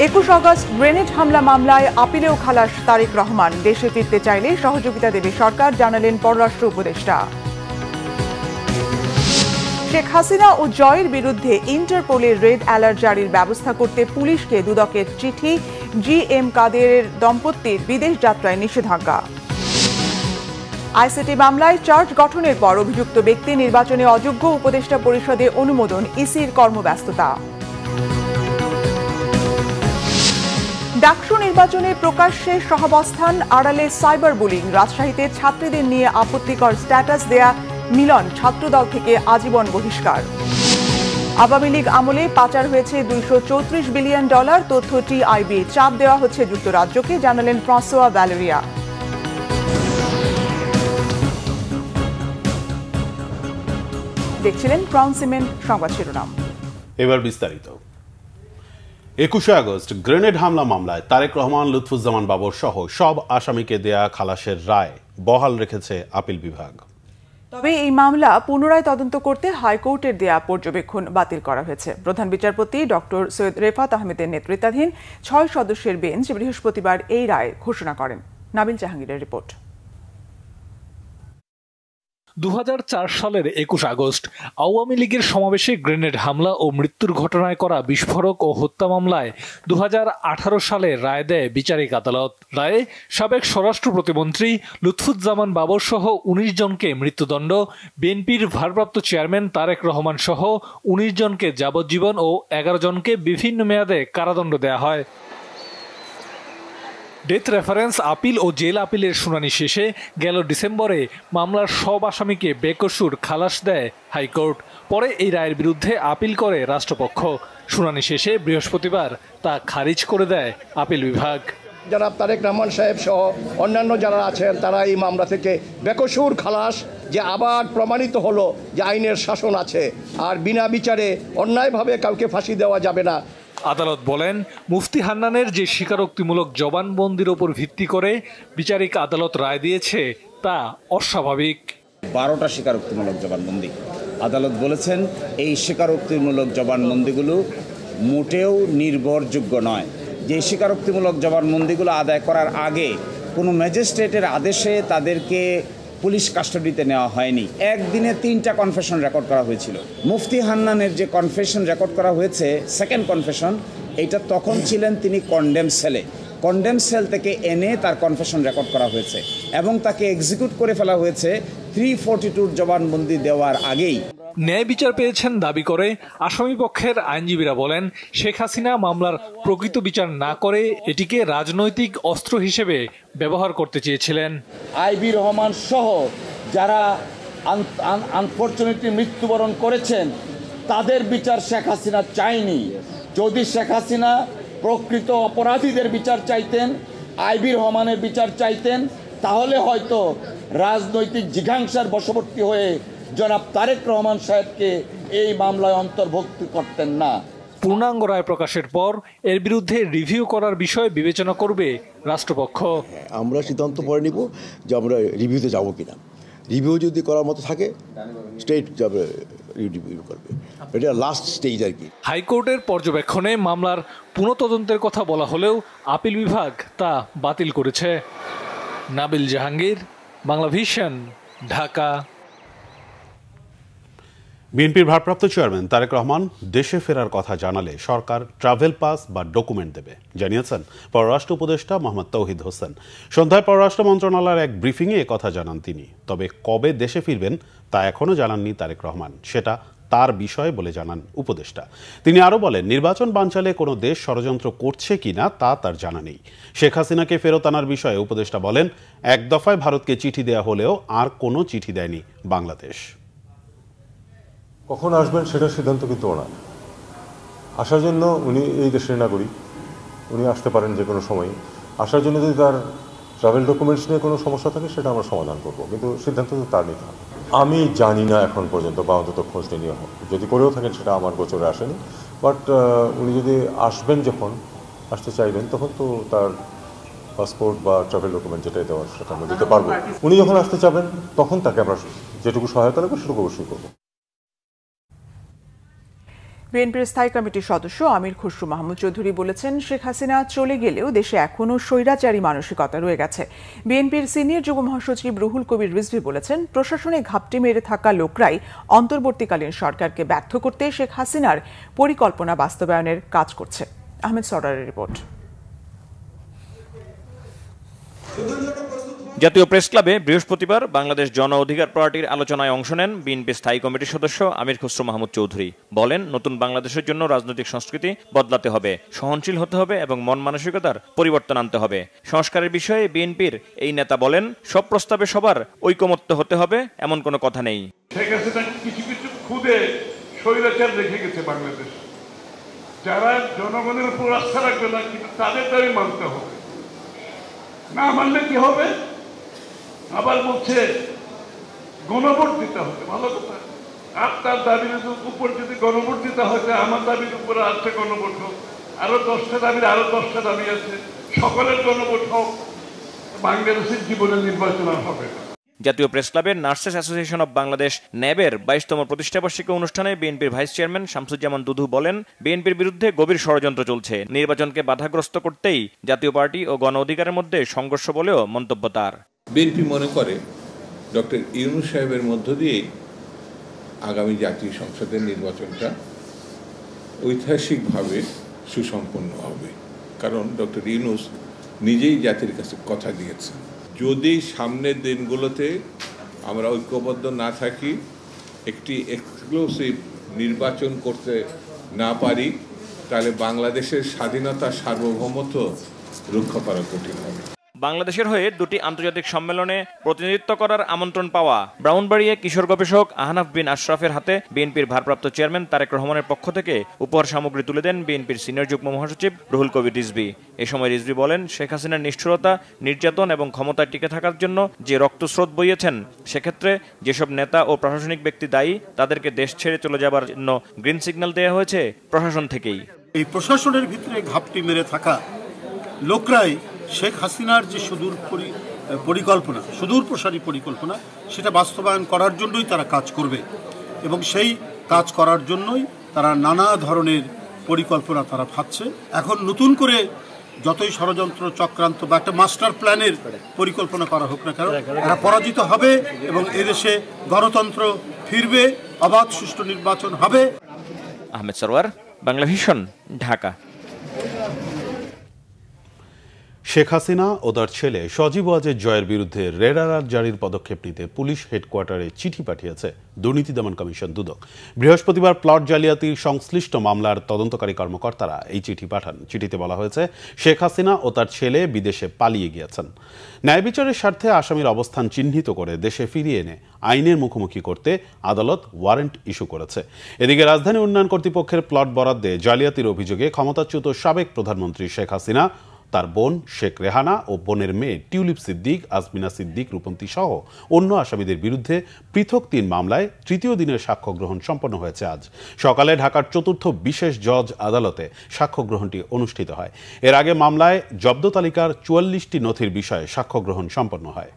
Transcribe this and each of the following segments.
21 August grenade হামলা মামলায় আপিলেও খালাস তারেক রহমান। দেশে ফিরতে চাইলে সহযোগিতা দেবে সরকার, জানালেন পররাষ্ট্র উপদেষ্টা। শেখ হাসিনা ও জয়ের বিরুদ্ধে ইন্টারপোলের রেড অ্যালার্ট জারির ব্যবস্থা করতে পুলিশকে দুদকের চিঠি। GM কাদেরের দম্পতির বিদেশ যাত্রায় নিষেধাজ্ঞা। আইসিটি মামলায় চার্জ গঠনের পর অভিযুক্ত ব্যক্তি নির্বাচনে অযোগ্য, উপদেষ্টা পরিষদে অনুমোদন, ইসির কর্মব্যস্ততা। ডাকসু নির্বাচনে প্রকাশ্যে সহাবস্থান, আড়ালে সাইবার বুলিং। রাজশাহীতে ছাত্রীদের নিয়ে আপত্তিকর স্ট্যাটাস দেয়া মিলন ছাত্রদল থেকে আজীবন বহিষ্কার। আওয়ামী লীগ আমলে পাচার হয়েছে $234 বিলিয়ন, তথ্য TIB। চাপ দেওয়া হচ্ছে যুক্তরাজ্যকে, জানালেন ফ্রান্সোয়া ভ্যালেরিয়া। দেখছিলেন ক্রাউন সিমেন্ট সংবাদ শিরোনাম। এবার বিস্তারিত। 21 আগস্ট গ্রেনেড হামলা মামলায় তারেক রহমান, লুৎফুজ্জামান বাবর সহ সব আসামিকে দেয়া খালাসের রায় বহাল রেখেছে আপিল বিভাগ। তবে এই মামলা পুনরায় তদন্ত করতে হাইকোর্টের দেয়া পর্যবেক্ষণ বাতিল করা হয়েছে। প্রধান বিচারপতি ডক্টর সৈয়দ রেফাত আহমেদের নেতৃত্বাধীন 6 সদস্যের বেঞ্চ বৃহস্পতিবার এই রায় ঘোষণা করেন। নাবিল জাহাঙ্গীরের রিপোর্ট। 2004 সালের 21 আগস্ট আওয়ামী লীগের সমাবেশে গ্রেনেড হামলা ও মৃত্যুর ঘটনায় করা বিস্ফোরক ও হত্যা মামলায় 2018 সালে রায় দেয় বিচারিক আদালত। রায়ে সাবেক স্বরাষ্ট্র প্রতিমন্ত্রী লুৎফুজ্জামান বাবর সহ 19 জনকে মৃত্যুদণ্ড, বিএনপির ভারপ্রাপ্ত চেয়ারম্যান তারেক রহমান সহ 19 জনকে যাবজ্জীবন ও 11 জনকে বিভিন্ন মেয়াদে কারাদণ্ড দেয়া হয়। ডেথ রেফারেন্স আপিল ও জেল আপিলের শুনানি শেষে গেল ডিসেম্বরে মামলার সব আসামিকে বেকসুর খালাস দেয় হাইকোর্ট। পরে এই রায়ের বিরুদ্ধে আপিল করে রাষ্ট্রপক্ষ। শুনানি শেষে বৃহস্পতিবার তা খারিজ করে দেয় আপিল বিভাগ। জনাব তারেক রহমান সাহেব সহ অন্যান্য যারা আছেন তারা এই মামলা থেকে বেকসুর খালাস, যে আবার প্রমাণিত হলো যে আইনের শাসন আছে আর বিনা বিচারে অন্যায়ভাবে কাউকে ফাঁসি দেওয়া যাবে না। আদালত বলেন, মুফতি হান্নানের যে স্বীকারোক্তিমূলক জবানবন্দির ওপর ভিত্তি করে বিচারিক আদালত রায় দিয়েছে তা অস্বাভাবিক। 12টা স্বীকারোক্তিমূলক জবানবন্দি। আদালত বলেছেন এই স্বীকারোক্তিমূলক জবানবন্দিগুলো মোটেও নির্ভরযোগ্য নয়। যে স্বীকারোক্তিমূলক জবানবন্দিগুলো আদায় করার আগে কোনো ম্যাজিস্ট্রেটের আদেশে তাদেরকে পুলিশ কাস্টাডিতে নেওয়া হয়নি। একদিনে 3টা কনফেশন রেকর্ড করা হয়েছিল। মুফতি হান্নানের যে কনফেশন রেকর্ড করা হয়েছে, সেকেন্ড কনফেশন, এইটা তখন ছিলেন তিনি কন্ডেম সেলে। কন্ডেম সেল থেকে এনে তার কনফেশন রেকর্ড করা হয়েছে এবং তাকে এক্সিকিউট করে ফেলা হয়েছে 342 জবানবন্দি দেওয়ার আগেই। ন্যায় বিচার পেয়েছেন দাবি করে আসামি পক্ষের আইনজীবীরা বলেন, শেখ হাসিনা মামলার প্রকৃত বিচার না করে এটিকে রাজনৈতিক অস্ত্র হিসেবে ব্যবহার করতে চেয়েছিলেন। আইবি রহমান সহ যারা আনফরচুনেটলি মৃত্যুবরণ করেছেন তাদের বিচার শেখ হাসিনা চায়নি। যদি শেখ হাসিনা প্রকৃত অপরাধীদের বিচার চাইতেন, আইবি রহমানের বিচার চাইতেন, তাহলে হয়তো রাজনৈতিক জিঘাংসার বশবর্তী হয়ে জনাব তারেক রহমান সাহেবকে এই মামলায় অন্তর্ভুক্ত করতেন না। পূর্ণাঙ্গ রায় প্রকাশের পর এর বিরুদ্ধে রিভিউ করার বিষয় বিবেচনা করবে রাষ্ট্রপক্ষ। আমরা সিদ্ধান্ত পরে নিব যে আমরা রিভিউতে যাব কিনা। রিভিউ যদি করার মতো থাকে স্টেট যাবে, রিভিউ করবে। এটা লাস্ট স্টেজ আর কি। হাইকোর্টের পর্যবেক্ষণে মামলার পুনঃতদন্তের কথা বলা হলেও আপিল বিভাগ তা বাতিল করেছে। নাবিল জাহাঙ্গীর, বাংলা ভিশন, ঢাকা। বিএনপির ভারপ্রাপ্ত চেয়ারম্যান তারেক রহমান দেশে ফেরার কথা জানালে সরকার ট্রাভেল পাস বা ডকুমেন্ট দেবে, জানিয়েছেন পররাষ্ট্র উপদেষ্টা মোহাম্মদ তৌহিদ হোসেন। সন্ধ্যায় পররাষ্ট্র মন্ত্রণালয়ের এক ব্রিফিংয়ে কথা জানান তিনি। তবে কবে দেশে ফিরবেন তা এখনও জানাননি তারেক রহমান, সেটা তার বিষয় বলে জানান উপদেষ্টা। তিনি আরও বলেন, নির্বাচন বানচালে কোনো দেশ ষড়যন্ত্র করছে কিনা তা তার জানা নেই। শেখ হাসিনাকে ফেরত আনার বিষয়ে উপদেষ্টা বলেন, এক দফায় ভারতকে চিঠি দেয়া হলেও আর কোনো চিঠি দেয়নি বাংলাদেশ। কখন আসবেন সেটার সিদ্ধান্ত কিন্তু ওনার। আসার জন্য উনি এই দেশের নাগরিক, উনি আসতে পারেন যে কোনো সময়। আসার জন্য যদি তার ট্রাভেল ডকুমেন্টস নিয়ে কোনো সমস্যা থাকে সেটা আমরা সমাধান করব, কিন্তু সিদ্ধান্ত তো তার নিতে হবে। আমি জানি না এখন পর্যন্ত, বা অন্তত খোঁজ নিয়ে হোক, যদি করেও থাকেন সেটা আমার গোচরে আসেনি। বাট উনি যদি আসবেন, যখন আসতে চাইবেন, তখন তো তার পাসপোর্ট বা ট্রাভেল ডকুমেন্ট যেটাই দেওয়ার সেটা আমরা দিতে পারবো। উনি যখন আসতে চাবেন তখন তাকে আমরা যেটুকু সহায়তা লাগবে সেটুকু অবশ্যই করবো। বিএনপির স্থায়ী কমিটির সদস্য আমির খসরু মাহমুদ চৌধুরী বলেছেন, শেখ হাসিনা চলে গেলেও দেশে এখনও স্বৈরাচারী মানসিকতা রয়ে গেছে। বিএনপির সিনিয়র যুগ্ম মহাসচিব রুহুল কবির রিজভী বলেছেন, প্রশাসনে ঘাপটি মেরে থাকা লোকরাই অন্তর্বর্তীকালীন সরকারকে ব্যর্থ করতে শেখ হাসিনার পরিকল্পনা বাস্তবায়নের কাজ করছে। আহমেদ সরারের রিপোর্ট। জাতীয় প্রেস ক্লাবে বৃহস্পতিবার বাংলাদেশ জন অধিকার পার্টির আলোচনায় অংশ নেন বিএনপি স্থায়ী কমিটির সদস্য আমির খসরু মাহমুদ চৌধুরী। বলেন, নতুন বাংলাদেশের জন্য রাজনৈতিক সংস্কৃতি বদলাতে হবে, সহনশীল হতে হবে এবং মন মানসিকতার পরিবর্তন আনতে হবে। সংস্কারের বিষয়ে বিএনপির এই নেতা বলেন, সব প্রস্তাবে সবার ঐকমত্য হতে হবে এমন কোনো কথা নেই। কিছু কিছু খুদে স্বৈরাচার রেখে গেছে বাংলাদেশ, যারা জনগণের উপর আস্থা রাখবে না, কিন্তু তাদের দাবি মানতে হবে, না মানলে কি হবে? আবার বলছে গণভোট দিতে হবে। ভালো কথা, আপনার দাবির উপর যদি গণভোট দিতে হয়, আমার দাবির উপর আরেকটা গণভোট হোক, আরো 10টা দাবির আরো 10টা দাবি আছে, সকলের গণভোট হোক, বাংলাদেশের জীবনে নির্বাচন হবে। জাতীয় প্রেস ক্লাবের নার্সেস অ্যাসোসিয়েশন অব বাংলাদেশ ন্যাবের 22তম প্রতিষ্ঠাবার্ষিকী অনুষ্ঠানে বিএনপির ভাইস চেয়ারম্যান শামসুজ্জামান দুধু বলেন, বিএনপির বিরুদ্ধে গভীর ষড়যন্ত্র চলছে, নির্বাচনকে বাধাগ্রস্ত করতেই জাতীয় পার্টি ও গণ অধিকারের মধ্যে সংঘর্ষ বলেও মন্তব্য তার। বিএনপি মনে করে ডক্টর ইউনূস সাহেবের মধ্য দিয়েই আগামী জাতীয় সংসদের নির্বাচনটা ঐতিহাসিকভাবে সুসম্পন্ন হবে, কারণ ডক্টর ইউনূস নিজেই জাতির কাছে কথা দিয়েছেন। যদি সামনের দিনগুলোতে আমরা ঐক্যবদ্ধ না থাকি, একটি এক্সক্লুসিভ নির্বাচন করতে না পারি, তাহলে বাংলাদেশের স্বাধীনতা সার্বভৌমত্ব রক্ষা করা কঠিন হবে। বাংলাদেশের হয়ে দুটি আন্তর্জাতিক সম্মেলনে প্রতিনিধিত্ব করার আমন্ত্রণ পাওয়া ব্রাউনবাড়িয়া কিশোর গবেষক আহনাফ বিন আশরাফের হাতে বিএনপির ভারপ্রাপ্ত চেয়ারম্যান তারেক রহমানের পক্ষ থেকে উপহার সামগ্রী তুলে দেন বিএনপির সিনিয়র যুগ্ম মহাসচিব রুহুল কবির রিজভী। এ সময় রিজভী বলেন, শেখ হাসিনার নিষ্ঠুরতা, নির্যাতন এবং ক্ষমতায় টিকে থাকার জন্য যে রক্তস্রোত বইয়েছেন, সেক্ষেত্রে যেসব নেতা ও প্রশাসনিক ব্যক্তি দায়ী, তাদেরকে দেশ ছেড়ে চলে যাবার জন্য গ্রিন সিগন্যাল দেওয়া হয়েছে প্রশাসন থেকেই। এই প্রশাসনের ভিতরে ঘাপটি মেরে থাকা লোকরাই শেখ হাসিনার যে সুদূরপ্রসারী পরিকল্পনা, সেটা বাস্তবায়ন করার জন্যই তারা কাজ করবে এবং সেই কাজ করার জন্যই তারা নানা ধরনের পরিকল্পনা তারা ভাবছে। এখন নতুন করে যতই ষড়যন্ত্র চক্রান্ত বা একটা মাস্টার প্ল্যানের পরিকল্পনা করা হোক না কেন, এরা পরাজিত হবে এবং এদেশে গণতন্ত্র ফিরবে, অবাধ সুষ্ঠু নির্বাচন হবে। আহমেদ সরওয়ার, বাংলা ভিশন, ঢাকা। শেখ হাসিনা ও তার ছেলে সজীব ওয়াজেদ জয়ের বিরুদ্ধে রেড অ্যালার্ট জারির পদক্ষেপ নিতে পুলিশ হেডকোয়ার্টারে চিঠি পাঠিয়েছে দুর্নীতি দমন কমিশন দুদক। বৃহস্পতিবার প্লট জালিয়াতির সংশ্লিষ্ট মামলার তদন্তকারী কর্মকর্তারা এই চিঠি পাঠান। চিঠিতে বলা হয়েছে, শেখ হাসিনা ও তার ছেলে বিদেশে পালিয়ে গিয়েছেন। ন্যায় বিচারের স্বার্থে আসামির অবস্থান চিহ্নিত করে দেশে ফিরিয়ে এনে আইনের মুখোমুখি করতে আদালত ওয়ারেন্ট ইস্যু করেছে। এদিকে রাজধানী উন্নয়ন কর্তৃপক্ষের প্লট বরাদ্দে জালিয়াতির অভিযোগে ক্ষমতাচ্যুত সাবেক প্রধানমন্ত্রী শেখ হাসিনা, তার বোন শেখ রেহানা ও বোনের মেয়ে টিউলিপ সিদ্দিক, আজমিনা সিদ্দিক, রূপন্তী সহ অন্য আসামিদের বিরুদ্ধে পৃথক 3 মামলায় তৃতীয় দিনের সাক্ষ্য গ্রহণ সম্পন্ন হয়েছে আজ সকালে ঢাকার 4র্থ বিশেষ জজ আদালতে সাক্ষ্য গ্রহণটি অনুষ্ঠিত হয়। এর আগে মামলায় জব্দ তালিকার 44টি নথির বিষয়ে সাক্ষ্য গ্রহণ সম্পন্ন হয়।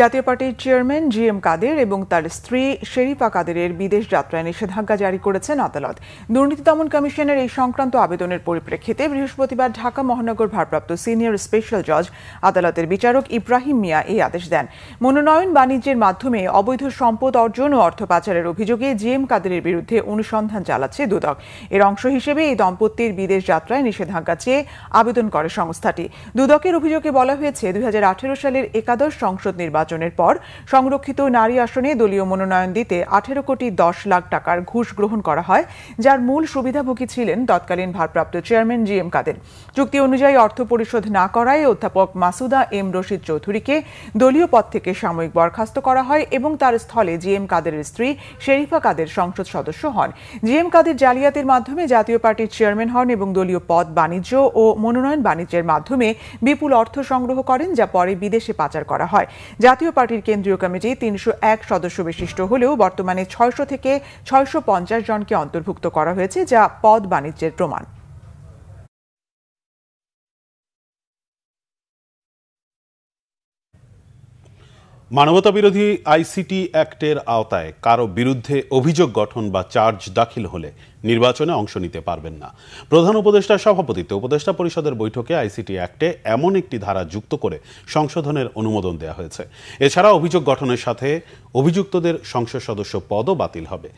জাতীয় পার্টির চেয়ারম্যান জিএম কাদের এবং তার স্ত্রী শেরিফা কাদেরের বিদেশ যাত্রায় নিষেধাজ্ঞা জারি করেছেন আদালত। দুর্নীতি দমন কমিশনের এই সংক্রান্ত আবেদনের পরিপ্রেক্ষিতে বৃহস্পতিবার ঢাকা মহানগর ভারপ্রাপ্ত সিনিয়র স্পেশাল জজ আদালতের বিচারক ইব্রাহিম মিয়া এই আদেশ দেন। মনোনয়ন বাণিজ্যের মাধ্যমে অবৈধ সম্পদ অর্জন ও অর্থ পাচারের অভিযোগে জিএম কাদেরের বিরুদ্ধে অনুসন্ধান চালাচ্ছে দুদক। এর অংশ হিসেবে এই দম্পতির বিদেশ যাত্রায় নিষেধাজ্ঞা চেয়ে আবেদন করে সংস্থাটি। দুদকের অভিযোগে বলা হয়েছে, 2018 সালের একাদশ সংসদ নির্বাচনের পর সংরক্ষিত নারী আসনে দলীয় মনোনয়ন দিতে 18 কোটি 10 লাখ টাকার ঘুষ গ্রহণ করা হয়, যার মূল সুবিধাভোগী ছিলেন তৎকালীন ভারপ্রাপ্ত চেয়ারম্যান জিএম কাদের। চুক্তি অনুযায়ী অর্থ পরিশোধ না করায় অধ্যাপক মাসুদা এম রশিদ চৌধুরীকে দলীয় পদ থেকে সাময়িক বরখাস্ত করা হয় এবং তার স্থলে জিএম কাদেরের স্ত্রী শেরিফা কাদের সংসদ সদস্য হন। জিএম কাদের জালিয়াতির মাধ্যমে জাতীয় পার্টির চেয়ারম্যান হন এবং দলীয় পদ, বাণিজ্য ও মনোনয়ন বাণিজ্যের মাধ্যমে বিপুল অর্থ সংগ্রহ করেন, যা পরে বিদেশে পাচার করা হয়। জাতীয় পার্টির কেন্দ্রীয় কমিটি 301 সদস্য বিশিষ্ট হলেও বর্তমানে 600 থেকে 650 জনকে অন্তর্ভুক্ত করা হয়েছে, যা পদ বাণিজ্যের প্রমাণ। মানবতা বিরোধী আইসিটি অ্যাক্টের আওতায় কারো বিরুদ্ধে অভিযোগ গঠন বা চার্জ দাখিল হলে নির্বাচনে অংশ নিতে পারবেন না। প্রধান উপদেষ্টার সভাপতিত্বে উপদেষ্টা পরিষদের বৈঠকে আইসিটি অ্যাক্টে এমন একটি ধারা যুক্ত করে সংশোধনের অনুমোদন দেওয়া হয়েছে। এছাড়া অভিযোগ গঠনের সাথে অভিযুক্তদের সংসদ সদস্য পদও বাতিল হবে।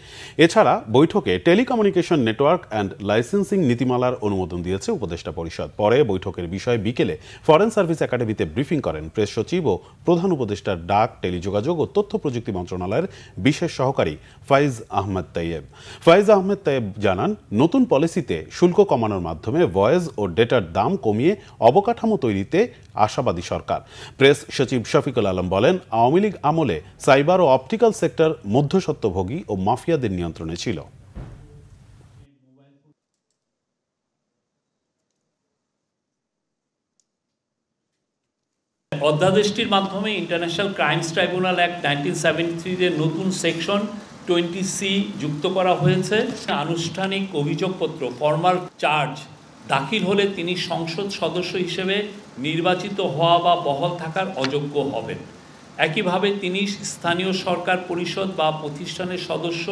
এছাড়া বৈঠকে টেলিকমিউনিকেশন নেটওয়ার্ক অ্যান্ড লাইসেন্সিং নীতিমালার অনুমোদন দিয়েছে উপদেষ্টা পরিষদ। পরে বৈঠকের বিষয়ে বিকেলে ফরেন সার্ভিস একাডেমিতে ব্রিফিং করেন প্রেস সচিব ও প্রধান উপদেষ্টার ডাক, টেলিযোগাযোগ ও তথ্য প্রযুক্তি মন্ত্রণালয়ের বিশেষ সহকারী ফাইজ আহমেদ তাইয়েব। ফাইজ আহমেদ তাইয়েব জানান, নতুন পলিসিতে শুল্ক কমানোর মাধ্যমে ভয়েস ও ডেটার দাম কমিয়ে অবকাঠামো তৈরিতে আশাবাদী সরকার। প্রেস সচিব শফিকুল আলম বলেন, আওয়ামী লীগ আমলে সাইবার ও অপটিক্যাল সেক্টর মধ্যস্বত্বভোগী ও মাফিয়াদের নিয়ন্ত্রণে ছিল। অধ্যাদেশটির মাধ্যমে ইন্টারন্যাশনাল ক্রাইমস ট্রাইব্যুনাল অ্যাক্ট 1973 এর নতুন সেকশন 20C যুক্ত করা হয়েছে। আনুষ্ঠানিক অভিযোগপত্র ফর্মাল চার্জ দাখিল হলে তিনি সংসদ সদস্য হিসেবে নির্বাচিত হওয়া বা বহাল থাকার অযোগ্য হবেন। একইভাবে তিনি স্থানীয় সরকার পরিষদ বা প্রতিষ্ঠানের সদস্য,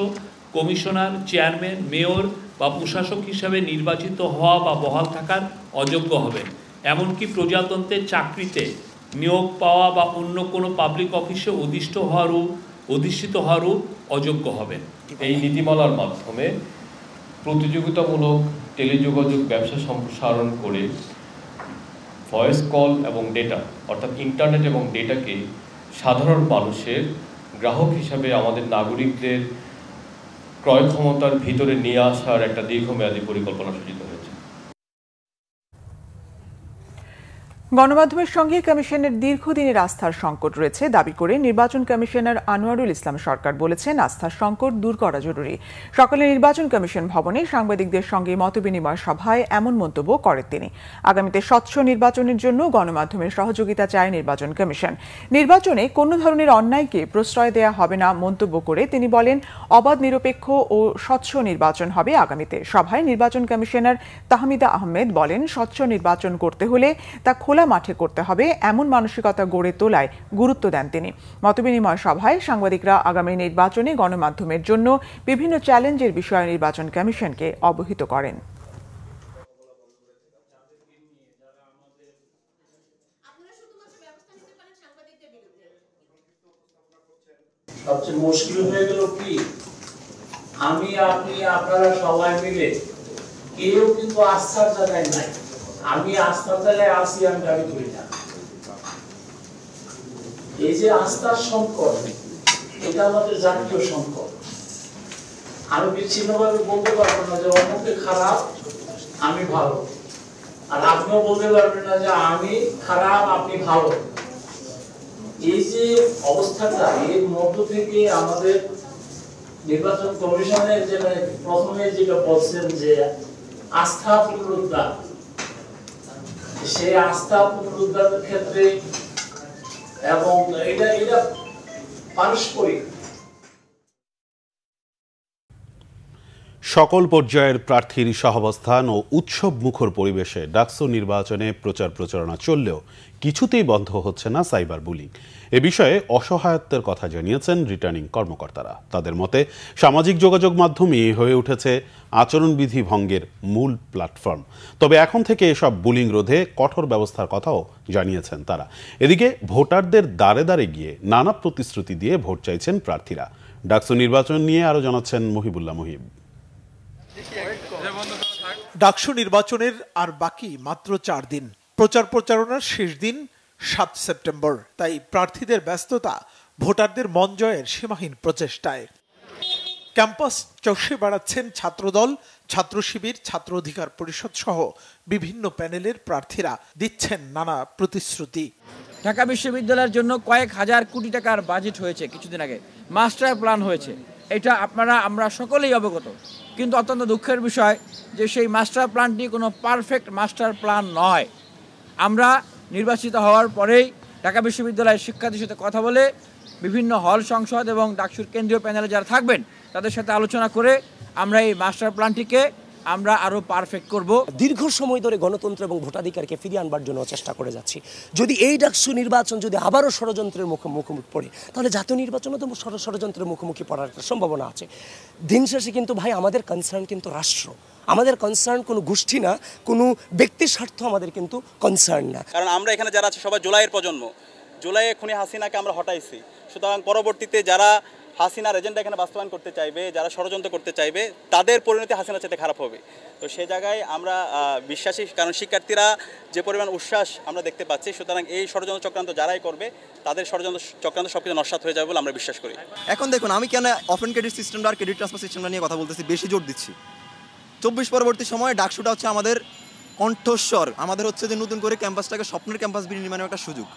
কমিশনার, চেয়ারম্যান, মেয়র বা প্রশাসক হিসেবে নির্বাচিত হওয়া বা বহাল থাকার অযোগ্য হবেন। এমনকি প্রজাতন্ত্রের চাকরিতে নিয়োগ পাওয়া বা অন্য কোনো পাবলিক অফিসে অধিষ্ঠিত হওয়ারও অযোগ্য হবেন। এই নীতিমালার মাধ্যমে প্রতিযোগিতামূলক টেলিযোগাযোগ ব্যবসা সম্প্রসারণ করে ভয়েস কল এবং ডেটা অর্থাৎ ইন্টারনেট এবং ডেটাকে সাধারণ মানুষের গ্রাহক হিসাবে আমাদের নাগরিকদের ক্রয় ক্ষমতার ভিতরে নিয়ে আসার একটা দীর্ঘমেয়াদী পরিকল্পনা সূচিত হয়েছে। গণমাধ্যমের সঙ্গে কমিশনের দীর্ঘদিনের আস্থার সংকট রয়েছে দাবি করে নির্বাচন কমিশনার আনোয়ারুল ইসলাম সরকার বলেছেন, আস্থার সংকট দূর করা জরুরি। সকালে নির্বাচন কমিশন ভবনে সাংবাদিকদের সঙ্গে মতবিনিময় সভায় এমন মন্তব্য করেন তিনি। আগামীতে স্বচ্ছ নির্বাচনের জন্য গণমাধ্যমের সহযোগিতা চায় নির্বাচন কমিশন। নির্বাচনে কোনো ধরনের অন্যায়কে প্রশ্রয় দেয়া হবে না মন্তব্য করে তিনি বলেন, অবাধ, নিরপেক্ষ ও স্বচ্ছ নির্বাচন হবে আগামীতে। সভায় নির্বাচন কমিশনার তাহমিদা আহমেদ বলেন, স্বচ্ছ নির্বাচন করতে হলে তা খোলা মাঠে করতে হবে, এমন মানসিকতা গড়ে তোলায় গুরুত্ব দেন তিনি। মতবিনিময় সভায় সাংবাদিকরা আগামী নির্বাচনে গণমাধ্যমের জন্য বিভিন্ন চ্যালেঞ্জের বিষয়ে নির্বাচন কমিশনকে অবহিত করেন। সবচেয়ে মুশকিল হয়ে গেল কি, আমি, আপনি, আপনারা সবাই মিলে কেউ কিন্তু আস্থার জায়গায় নাই। আমি আস্থার জায়গায় আসি, আমি দাবি করি না। এই যে আস্থার সংকট, এটা আমাদের জাতীয় সংকট। আমি বিচ্ছিন্নভাবে বলতে পারবো না যে অমুকে খারাপ, আমি ভালো, আর আপনিও বলতে পারবেন না যে আমি খারাপ, আপনি ভালো। এই যে অবস্থাটা, এর মধ্য থেকে আমাদের নির্বাচন কমিশনের যে প্রথমে যেটা বলছেন যে আস্থা পুনরুদ্ধার, সেই আস্থা পুনরুদ্ধারের ক্ষেত্রে এবং এটা পারস্পরিক। সকল পর্যায়ের প্রার্থীর সহাবস্থান ও উৎসব মুখর পরিবেশে ডাকসু নির্বাচনে প্রচার প্রচারণা চললেও কিছুতেই বন্ধ হচ্ছে না সাইবার বুলিং। এ বিষয়ে অসহায়ত্বের কথা জানিয়েছেন রিটার্নিং কর্মকর্তারা। তাদের মতে সামাজিক যোগাযোগ মাধ্যমই হয়ে উঠেছে আচরণবিধি ভঙ্গের মূল প্ল্যাটফর্ম। তবে এখন থেকে এসব বুলিং রোধে কঠোর ব্যবস্থার কথাও জানিয়েছেন তারা। এদিকে ভোটারদের দ্বারে দ্বারে গিয়ে নানা প্রতিশ্রুতি দিয়ে ভোট চাইছেন প্রার্থীরা। ডাকসু নির্বাচন নিয়ে আরও জানাচ্ছেন মহিবুল্লাহ মুহিব। ডাকসু নির্বাচনের আর বাকি মাত্র 4 দিন। প্রচার প্রচারণার শেষ দিন 7 সেপ্টেম্বর। তাই প্রার্থীদের ব্যস্ততা ভোটারদের মন জয়ের সীমাহীন প্রচেষ্টায়। ক্যাম্পাস চষে বেড়াচ্ছেন ছাত্রদল, ছাত্র শিবির, ছাত্র অধিকার পরিষদ সহ বিভিন্ন প্যানেলের প্রার্থীরা দিচ্ছেন নানা প্রতিশ্রুতি। ঢাকা বিশ্ববিদ্যালয়ের জন্য কয়েক হাজার কোটি টাকার বাজেট হয়েছে, কিছুদিন আগে মাস্টার প্ল্যান হয়েছে, এটা আমরা সকলেই অবগত। কিন্তু অত্যন্ত দুঃখের বিষয় যে সেই মাস্টার প্ল্যানটি কোনো পারফেক্ট মাস্টার প্ল্যান নয়। আমরা নির্বাচিত হওয়ার পরেই ঢাকা বিশ্ববিদ্যালয়ের শিক্ষার্থীর সাথে কথা বলে বিভিন্ন হল সংসদ এবং ডাকসুর কেন্দ্রীয় প্যানেলে যারা থাকবেন তাদের সাথে আলোচনা করে আমরা এই মাস্টার প্ল্যানটিকে আমরা আরো পারফেক্ট করব। দীর্ঘ সময় ধরে গণতন্ত্র এবং ভোটাধিকারকে ফিরিয়ে আনবার জন্য চেষ্টা করে যাচ্ছি। যদি এই ডাকসু নির্বাচন যদি আবারও ষড়যন্ত্রের মুখোমুখি পড়ে, তাহলে জাতীয় নির্বাচনও তো ষড়যন্ত্রের মুখোমুখি পড়ার একটা সম্ভাবনা আছে। দিন শেষে কিন্তু ভাই আমাদের কনসার্ন কিন্তু রাষ্ট্র, আমাদের কনসার্ন কোনো গোষ্ঠী না, কোনো ব্যক্তির স্বার্থ আমাদের কিন্তু কনসার্ন না। কারণ আমরা এখানে যারা আছে সবাই জুলাইয়ের প্রজন্ম, জুলাইয়ে খুনি হাসিনাকে আমরা হটাইছি। সুতরাং পরবর্তীতে যারা হাসিনার এজেন্ডা এখানে বাস্তবায়ন করতে চাইবে, যারা ষড়যন্ত্র করতে চাইবে, তাদের পরিণতি হাসিনার চাইতে খারাপ হবে। তো সে জায়গায় আমরা বিশ্বাসী, কারণ শিক্ষার্থীরা যে পরিমাণ উচ্ছ্বাস আমরা দেখতে পাচ্ছি, সুতরাং এই ষড়যন্ত্র চক্রান্ত যারাই করবে তাদের ষড়যন্ত্র চক্রান্ত সবকিছু নস্যাৎ হয়ে যাবে বলে আমরা বিশ্বাস করি। এখন দেখুন, আমি কেন অফেন ক্রেডিট সিস্টেমটা আর ক্রেডিট ট্রান্সফার সিস্টেমটা নিয়ে কথা বলতেছি, বেশি জোর দিচ্ছি। 24 পরবর্তী সময়ে ডাকসুটা হচ্ছে আমাদের কণ্ঠস্বর, আমাদের হচ্ছে যে নতুন করে ক্যাম্পাসটাকে স্বপ্নের ক্যাম্পাস বিনির্মাণের একটা সুযোগ।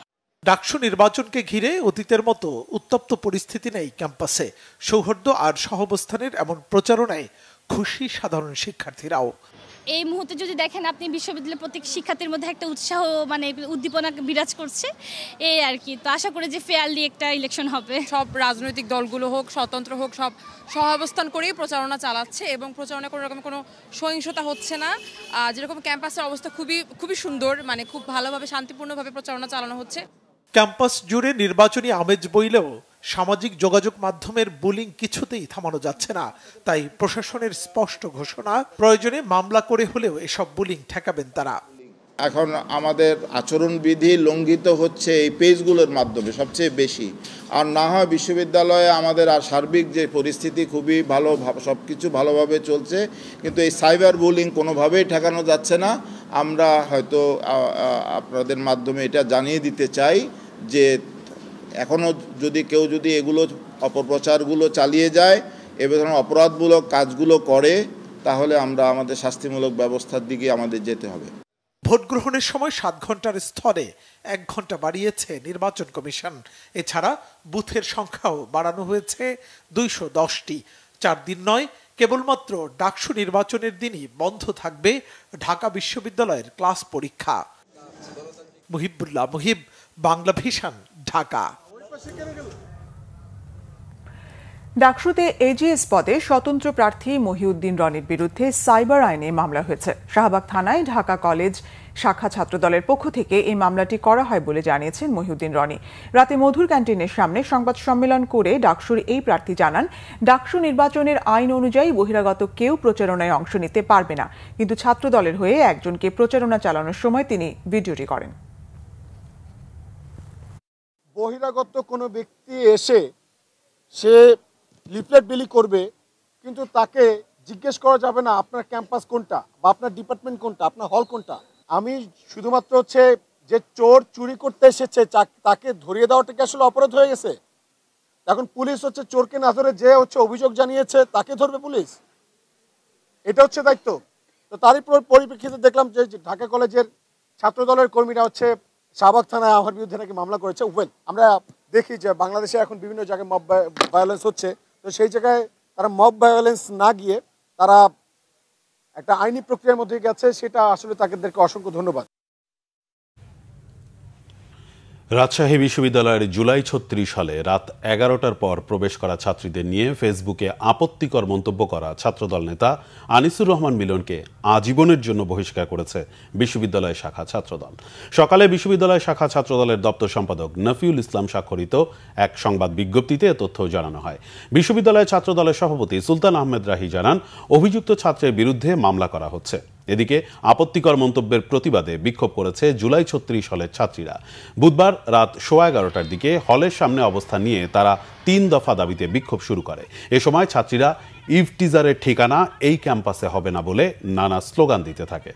ডাকসু নির্বাচনকে ঘিরে অতীতের মতো উত্তপ্ত পরিস্থিতি নেই ক্যাম্পাসে। সৌহার্দ্য আর সহাবস্থানের এমন প্রচারণায় খুশি সাধারণ শিক্ষার্থীরাও। এই মুহূর্তে যদি দেখেন আপনি, বিশ্ববিদ্যালয়ের প্রত্যেক শিক্ষার্থীর মধ্যে একটা উৎসাহ, মানে উদ্দীপনা বিরাজ করছে, এই আর কি। তো আশা করি যে ফেয়ারলি একটা ইলেকশন হবে। সব রাজনৈতিক দলগুলো হোক, স্বতন্ত্র হোক, সব সহাবস্থান করেই প্রচারণা চালাচ্ছে এবং প্রচারণা কোনো রকম কোনো সহিংসতা হচ্ছে না। যেরকম ক্যাম্পাসের অবস্থা খুবই সুন্দর, মানে খুব ভালোভাবে শান্তিপূর্ণভাবে প্রচারণা চালানো হচ্ছে। ক্যাম্পাস জুড়ে নির্বাচনী আমেজ বইলেও সামাজিক যোগাযোগ মাধ্যমের বুলিং কিছুতেই থামানো যাচ্ছে না। তাই প্রশাসনের স্পষ্ট ঘোষণা, প্রয়োজনে মামলা করে হলেও এসব বুলিং ঠেকাবেন তারা। এখন আমাদের আচরণবিধি লঙ্ঘিত হচ্ছে এই পেজগুলোর মাধ্যমে সবচেয়ে বেশি। আর না হয় বিশ্ববিদ্যালয়ে আমাদের আর সার্বিক যে পরিস্থিতি খুবই ভালো, সব কিছু ভালোভাবে চলছে, কিন্তু এই সাইবার বুলিং কোনোভাবেই ঠেকানো যাচ্ছে না। আমরা হয়তো আপনাদের মাধ্যমে এটা জানিয়ে দিতে চাই যে এখনও কেউ যদি এগুলো অপপ্রচারগুলো চালিয়ে যায়, এ ধরনের অপরাধমূলক কাজগুলো করে, তাহলে আমরা আমাদের শাস্তিমূলক ব্যবস্থার দিকে আমাদের যেতে হবে। ভোট গ্রহণের সময় 7 ঘন্টার স্থলে 1 ঘন্টা বাড়িয়েছে নির্বাচন কমিশন। এছাড়া বুথের সংখ্যাও বাড়ানো হয়েছে 210টি। 4 দিন নয়, কেবলমাত্র ডাকসু নির্বাচনের দিনই বন্ধ থাকবে ঢাকা বিশ্ববিদ্যালয়ের ক্লাস পরীক্ষা। মুহিবুল্লাহ মুহিব, বাংলা ভিশন, ঢাকা। ডাকসুতে এজিএস পদে স্বতন্ত্র প্রার্থী মহিউদ্দিন রনির বিরুদ্ধে সাইবার আইনে মামলা হয়েছে। শাহবাগ থানায় ঢাকা কলেজ শাখা ছাত্রদলের পক্ষ থেকে এই মামলাটি করা হয় বলে জানিয়েছেন মহিউদ্দিন রনি। রাতে মধুর ক্যান্টিনের সামনে সংবাদ সম্মেলন করে ডাকসুর এই প্রার্থী জানান, ডাকসু নির্বাচনের আইন অনুযায়ী বহিরাগত কেউ প্রচারণায় অংশ নিতে পারবে না, কিন্তু ছাত্রদলের হয়ে একজনকে প্রচারণা চালানোর সময় তিনি ভিডিওটি করেন। বহিরাগত কোনো ব্যক্তি এসে সে লিফলেট বিলি করবে, কিন্তু তাকে জিজ্ঞেস করা যাবে না আপনার ক্যাম্পাস কোনটা বা আপনার ডিপার্টমেন্ট কোনটা, আপনার হল কোনটা। আমি শুধুমাত্র হচ্ছে যে চোর চুরি করতে এসেছে তাকে ধরিয়ে দেওয়াটা কি আসলে অপরাধ হয়ে গেছে? এখন পুলিশ হচ্ছে চোরকে না ধরে যে হচ্ছে অভিযোগ জানিয়েছে তাকে ধরবে পুলিশ, এটা হচ্ছে দায়িত্ব। তো তারই পরিপ্রেক্ষিতে দেখলাম যে ঢাকা কলেজের ছাত্রদলের কর্মীরা হচ্ছে শাহবাগ থানায় আমার বিরুদ্ধে নাকি মামলা করেছে। আমরা দেখি যে বাংলাদেশে এখন বিভিন্ন জায়গায় মব ভায়োলেন্স হচ্ছে, তো সেই জায়গায় তারা মব ভায়োলেন্স না গিয়ে তারা একটা আইনি প্রক্রিয়ার মধ্যে গেছে, সেটা আসলে তাদেরকে অসংখ্য ধন্যবাদ। রাজশাহী বিশ্ববিদ্যালয়ের জুলাই 36 সালে রাত 11টার পর প্রবেশ করা ছাত্রীদের নিয়ে ফেসবুকে আপত্তিকর মন্তব্য করা ছাত্রদল নেতা আনিসুর রহমান মিলনকে আজীবনের জন্য বহিষ্কার করেছে বিশ্ববিদ্যালয় শাখা ছাত্রদল। সকালে বিশ্ববিদ্যালয় শাখা ছাত্রদলের দপ্তর সম্পাদক নফিউল ইসলাম স্বাক্ষরিত এক সংবাদ বিজ্ঞপ্তিতে তথ্য জানানো হয়। বিশ্ববিদ্যালয় ছাত্রদলের সভাপতি সুলতান আহমেদ রাহি জানান, অভিযুক্ত ছাত্রের বিরুদ্ধে মামলা করা হচ্ছে। এদিকে আপত্তিকর মন্তব্যের প্রতিবাদে বিক্ষোভ করেছে জুলাই 36 হলের ছাত্রীরা। বুধবার রাত 11:15টার দিকে হলের সামনে অবস্থান নিয়ে তারা 3 দফা দাবিতে বিক্ষোভ শুরু করে। এ সময় ছাত্রীরা ইফটিজারের ঠিকানা এই ক্যাম্পাসে হবে না বলে নানা স্লোগান দিতে থাকে।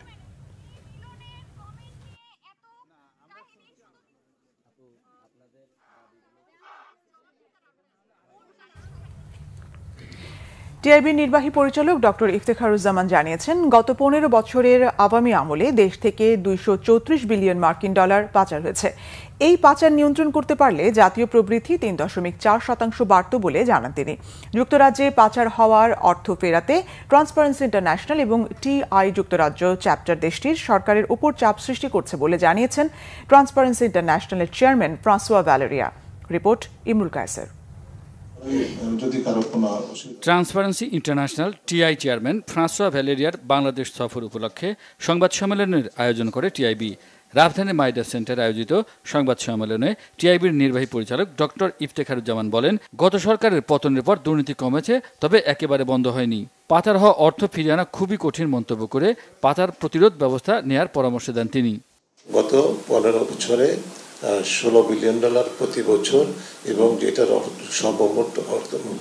টিআইবির নির্বাহী পরিচালক ডক্টর ইফতেখারুজ্জামান জানিয়েছেন, গত 15 বছরের আওয়ামী আমলে দেশ থেকে 234 বিলিয়ন মার্কিন ডলার পাচার হয়েছে। এই পাচার নিয়ন্ত্রণ করতে পারলে জাতীয় প্রবৃদ্ধি 3.4% বাড়ত বলে জানান তিনি। যুক্তরাজ্যে পাচার হওয়ার অর্থ ফেরাতে ট্রান্সপারেন্সি ইন্টারন্যাশনাল এবং টিআই যুক্তরাজ্য চ্যাপ্টার দেশটির সরকারের উপর চাপ সৃষ্টি করছে বলে জানিয়েছেন ট্রান্সপারেন্সি ইন্টারন্যাশনালের chairman François Valerian. Report Imrul কায়েসের। যদি কারো কোনো Transparency International TI chairman François ভ্যালেরিয়ার বাংলাদেশ সফর উপলক্ষে সংবাদ সম্মেলনের আয়োজন করে টিআইবি। রাজধানীর মাইডা সেন্টারে আয়োজিত সংবাদ সম্মেলনে টিআইবির নির্বাহী পরিচালক ডক্টর ইফতেখারুজ্জামান বলেন, গত সরকারের পতনের পর দুর্নীতি কমেছে, তবে একেবারে বন্ধ হয়নি। পাচার হওয়া অর্থ ফিরিয়ে আনা খুবই কঠিন মন্তব্য করে পাচার প্রতিরোধ ব্যবস্থা নেয়ার পরামর্শ দেন তিনি। গত 15 বছরে $16 বিলিয়ন প্রতি বছর এবং যেটার সর্বমোট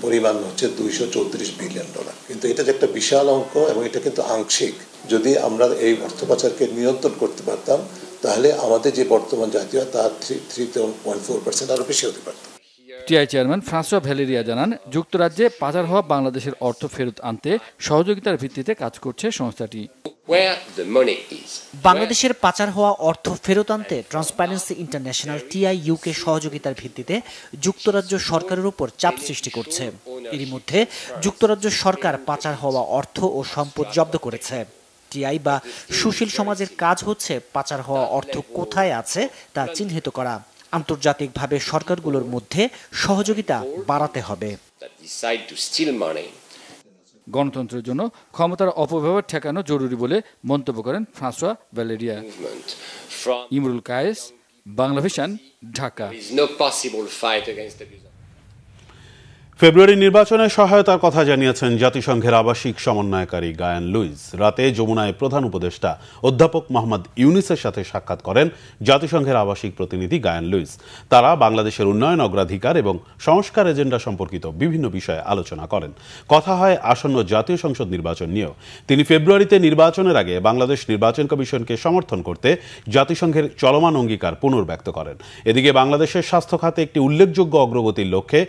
পরিমাণ হচ্ছে $234 বিলিয়ন। কিন্তু এটা যে একটা বিশাল অঙ্ক এবং এটা কিন্তু আংশিক। যদি আমরা এই অর্থ পাচারকে নিয়ন্ত্রণ করতে পারতাম তাহলে আমাদের যে বর্তমান জাতীয় তার 3.4% আরো বেশি হতে পারত। টিআই চেয়ারম্যান ফ্রাঁসোয়া ভ্যালেরিয়া জানান, যুক্তরাজ্যে পাচার হওয়া বাংলাদেশের অর্থ ফেরত আনতে সহযোগিতার ভিত্তিতে কাজ করছে সংস্থাটি। বাংলাদেশের পাচার হওয়া অর্থ ফেরত আনতে ট্রান্সপারেন্সি ইন্টারন্যাশনাল টিআইইউকে সহযোগিতার ভিত্তিতে যুক্তরাজ্য সরকারের উপর চাপ সৃষ্টি করছে। এরই মধ্যে যুক্তরাজ্য সরকার পাচার হওয়া অর্থ ও সম্পদ জব্দ করেছে। টিআই বা সুশীল সমাজের কাজ হচ্ছে পাচার হওয়া অর্থ কোথায় আছে তা চিহ্নিত করা। আন্তর্জাতিকভাবে সরকারগুলোর মধ্যে সহযোগিতা বাড়াতে হবে। গণতন্ত্রের জন্য ক্ষমতার অপব্যবহার ঠেকানো জরুরি বলে মন্তব্য করেন François Valerian. Imrul Kayes, Bangla Vision, Dhaka. ফেব্রুয়ারি নির্বাচনে সহায়তার কথা জানিয়েছেন জাতিসংঘের আবাসিক সমন্বয়কারী গায়ান লুইস। রাতে যমুনায় প্রধান উপদেষ্টা অধ্যাপক মোহাম্মদ ইউনুসের সাথে সাক্ষাৎ করেন জাতিসংঘের আবাসিক প্রতিনিধি গায়ান লুইস। তারা বাংলাদেশের উন্নয়ন অগ্রাধিকার এবং সংস্কার এজেন্ডা সম্পর্কিত বিভিন্ন বিষয়ে আলোচনা করেন। কথা হয় আসন্ন জাতীয় সংসদ নির্বাচন নিয়েও। তিনি ফেব্রুয়ারিতে নির্বাচনের আগে বাংলাদেশ নির্বাচন কমিশনকে সমর্থন করতে জাতিসংঘের চলমান অঙ্গীকার পুনর্ব্যক্ত করেন। এদিকে বাংলাদেশের স্বাস্থ্য খাতে একটি উল্লেখযোগ্য অগ্রগতির লক্ষ্যে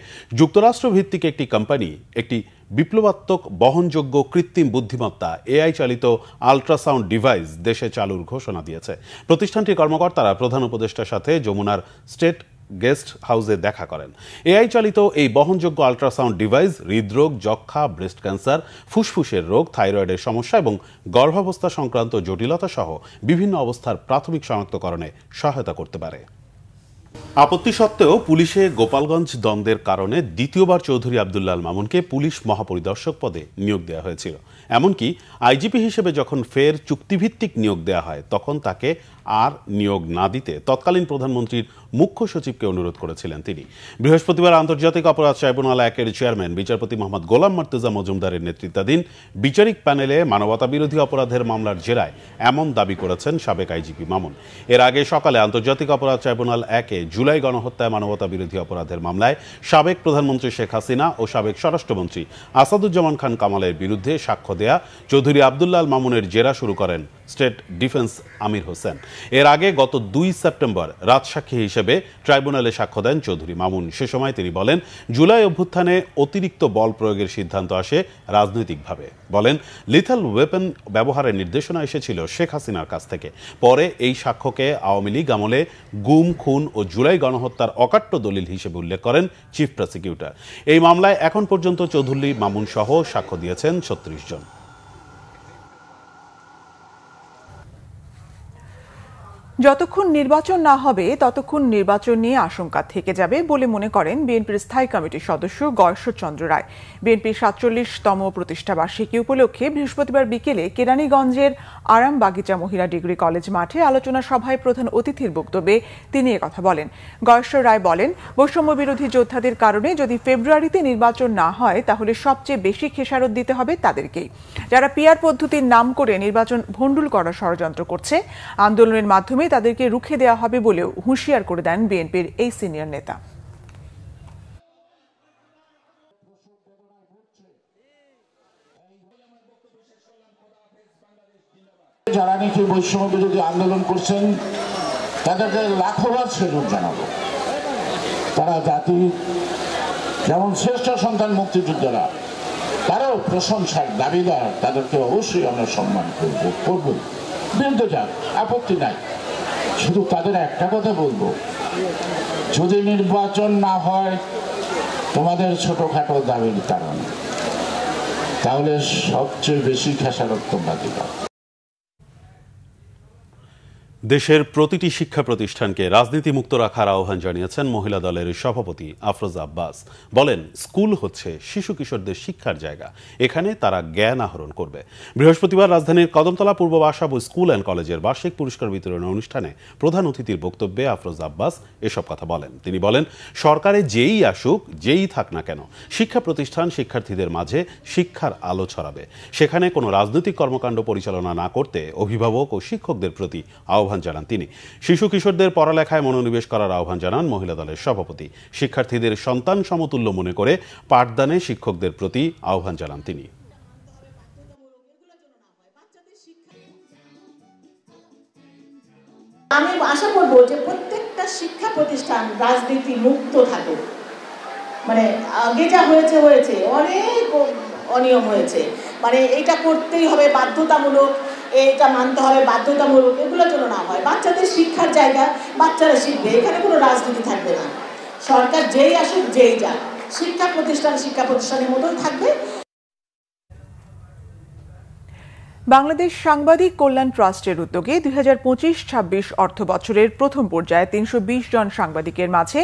যুক্তরাষ্ট্র ভিত্তিক একটি কোম্পানি একটি বিপ্লবাত্মক বহনযোগ্য কৃত্রিম বুদ্ধিমত্তা এআই চালিত আল্ট্রাসাউন্ড ডিভাইস দেশে চালুর ঘোষণা দিয়েছে। প্রতিষ্ঠানটির কর্মকর্তারা প্রধান উপদেষ্টার সাথে যমুনার স্টেট গেস্ট হাউসে দেখা করেন। এআই চালিত এই বহনযোগ্য আল্ট্রাসাউন্ড ডিভাইস হৃদরোগ, যক্ষা, ব্রেস্ট ক্যান্সার, ফুসফুসের রোগ, থাইরয়েডের সমস্যা এবং গর্ভাবস্থা সংক্রান্ত জটিলতা সহ বিভিন্ন অবস্থার প্রাথমিক শনাক্তকরণে সহায়তা করতে পারে। আপত্তি সত্ত্বেও পুলিশে গোপালগঞ্জ দ্বন্দ্বের কারণে দ্বিতীয়বার চৌধুরী আব্দুল্লাহ আল মামুনকে পুলিশ মহাপরিদর্শক পদে নিয়োগ দেওয়া হয়েছিল। এমনকি আইজিপি হিসেবে যখন ফের চুক্তিভিত্তিক নিয়োগ দেওয়া হয় তখন তাকে আর নিয়োগ না দিতে তৎকালীন প্রধানমন্ত্রীর মুখ্য সচিবকে অনুরোধ করেছিলেন তিনি। বৃহস্পতিবার আন্তর্জাতিক অপরাধ ট্রাইব্যুনাল 1-এর চেয়ারম্যান বিচারপতি মোহাম্মদ গোলাম মর্তুজা মজুমদারের নেতৃত্বাধীন বিচারিক প্যানেলে মানবতা বিরোধী অপরাধের মামলার জেরায় এমন দাবি করেছেন সাবেক আইজিপি মামুন। এর আগে সকালে আন্তর্জাতিক অপরাধ ট্রাইব্যুনাল 1-এ জুলাই গণহত্যায় মানবতা বিরোধী অপরাধের মামলায় সাবেক প্রধানমন্ত্রী শেখ হাসিনা ও সাবেক স্বরাষ্ট্রমন্ত্রী আসাদুজ্জামান খান কামালের বিরুদ্ধে সাক্ষ্য দেয়া চৌধুরী আব্দুল্লাহ আল মামুনের জেরা শুরু করেন স্টেট ডিফেন্স আমির হোসেন। এর আগে গত 2 সেপ্টেম্বর রাজসাক্ষী হিসেবে ট্রাইব্যুনালে সাক্ষ্য দেন চৌধুরী মামুন। সে সময় তিনি বলেন, জুলাই অভ্যুত্থানে অতিরিক্ত বল প্রয়োগের সিদ্ধান্ত আসে রাজনৈতিকভাবে। বলেন, লিথাল ওয়েপন ব্যবহারের নির্দেশনা এসেছিল শেখ হাসিনার কাছ থেকে। পরে এই সাক্ষ্যকে আওয়ামী লীগ আমলে গুম, খুন ও জুলাই গণহত্যার অকাট্য দলিল হিসেবে উল্লেখ করেন চিফ প্রসিকিউটর। এই মামলায় এখন পর্যন্ত চৌধুরী মামুন সহ সাক্ষ্য দিয়েছেন 36 জন। যতক্ষণ নির্বাচন না হবে ততক্ষণ নির্বাচন নিয়ে আশঙ্কা থেকে যাবে বলে মনে করেন বিএনপির স্থায়ী কমিটির সদস্য গয়েশ্বর চন্দ্র রায়। বিএনপির 47তম প্রতিষ্ঠা বার্ষিকী উপলক্ষে বৃহস্পতিবার বিকেলে কেরানীগঞ্জের আরামবাগিচা মহিলা ডিগ্রি কলেজ মাঠে আলোচনা সভায় প্রধান অতিথির বক্তব্যে তিনি একথা বলেন। গয়েশ্বর রায় বলেন, বৈষম্য বিরোধী যোদ্ধাদের কারণে যদি ফেব্রুয়ারিতে নির্বাচন না হয় তাহলে সবচেয়ে বেশি খেসারত দিতে হবে তাদেরকেই, যারা পিআর পদ্ধতির নাম করে নির্বাচন ভণ্ডুল করার ষড়যন্ত্র করছে। আন্দোলনের মাধ্যমে তাদেরকে রুখে দেওয়া হবে বলেও হুঁশিয়ার করে দেন বিএনপির এই সিনিয়র নেতা। যারা নাকি বৈষম্য বিরোধী আন্দোলন করছেন তাদেরকে লাখোবার সেলুট জানাবো। তারা জাতি যেমন শ্রেষ্ঠ সন্তান মুক্তিযোদ্ধারা, তারাও প্রশংসার দাবিদার, তাদেরকে অবশ্যই আমরা সম্মান করব। বিরুদ্ধে যাক, আপত্তি নাই। শুধু তাদের একটা কথা বলবো, যদি নির্বাচন না হয় তোমাদের ছোটখাটো দাবির কারণে, তাহলে সবচেয়ে বেশি খেসারত তোমরা দিবা। দেশের প্রতিটি শিক্ষা প্রতিষ্ঠানকে রাজনীতিমুক্ত রাখার আহ্বান জানিয়েছেন মহিলা দলের সভাপতি আফরোজা আব্বাস। বলেন, স্কুল হচ্ছে শিশু কিশোরদের শিক্ষার জায়গা, এখানে তারা জ্ঞান আহরণ করবে। বৃহস্পতিবার রাজধানীর কদমতলা পূর্ব বাসাবো স্কুল অ্যান্ড কলেজের বার্ষিক পুরস্কার বিতরণ অনুষ্ঠানে প্রধান অতিথির বক্তব্যে আফরোজা আব্বাস এসব কথা বলেন। তিনি বলেন, সরকারে যেই আসুক, যেই থাক না কেন, শিক্ষা প্রতিষ্ঠান শিক্ষার্থীদের মাঝে শিক্ষার আলো ছড়াবে। সেখানে কোনো রাজনৈতিক কর্মকাণ্ড পরিচালনা না করতে অভিভাবক ও শিক্ষকদের প্রতি আহ্বান জানান তিনি। শিশু কিশোরদের পড়ালেখায় মনোনিবেশ করার আহ্বান জানান মহিলা দলের সভাপতি। শিক্ষার্থীদের সন্তান সমতুল্য মনে করে পাঠদানে শিক্ষকদের প্রতি আহ্বান জানান তিনি। আমি আশা করব যে প্রত্যেকটা শিক্ষা প্রতিষ্ঠান রাজনীতি মুক্ত থাকুক। মানে আগে যা হয়েছে অনেক অনিয়ম হয়েছে, মানে এটা করতেই হবে বাধ্যতামূলক, এটা মানতে হবে বাধ্যতামূলক, এগুলো যেন না হয়। বাচ্চাদের শিক্ষার জায়গা, বাচ্চারা শিখবে, এখানে কোনো রাজনীতি থাকবে না। সরকার যেই আসুক যেই যাক, শিক্ষা প্রতিষ্ঠানের মতোই থাকবে। বাংলাদেশ সাংবাদিক কল্যাণ ট্রাস্টের উদ্যোগে 2025-26 অর্থ বছরের প্রথম পর্যায়ে 320 জন সাংবাদিকের মাঝে